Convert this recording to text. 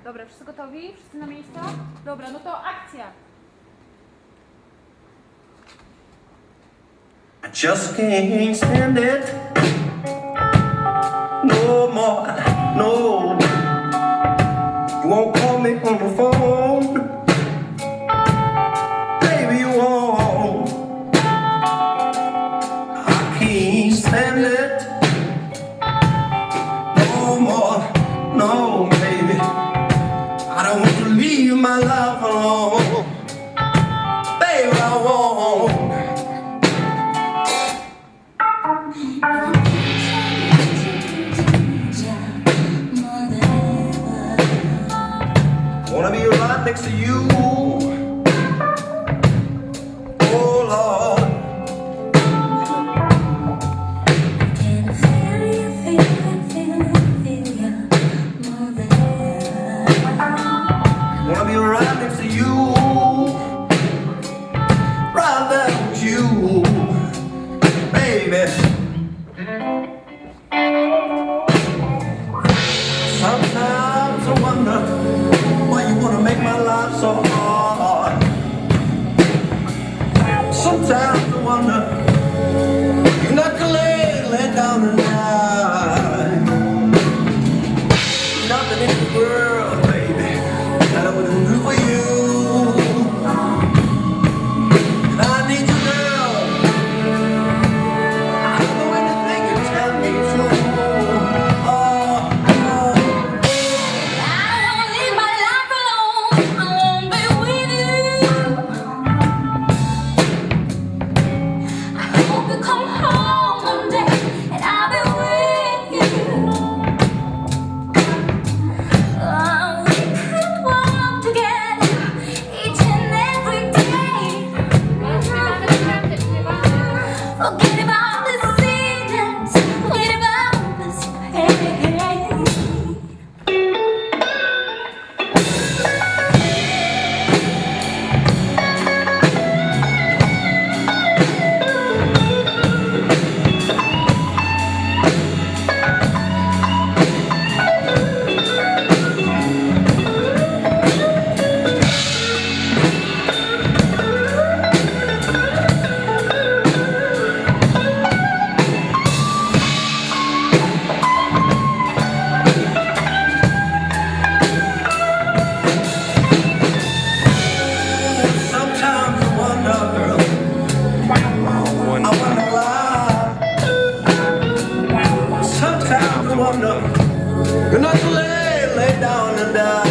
Dobra, wszyscy gotowi? Wszyscy na miejsca? Dobra, no to akcja! I just can't stand it no more, no. You won't call me on the phone, baby, you won't. I can't stand it no more, no, baby. I don't want to leave my life alone, baby, I won't. Wanna be right next to you, oh Lord. Can I feel you, feel you more than ever? Wanna be right next to you, right there with you, baby. Sometimes I wonder why you wanna make my life so hard. Sometimes I wonder you're not gonna lay down and die. Nothing in the world, baby, that I wouldn't do for you. And I need you, girl. I don't know anything you tell me true. You're not to lay down and die.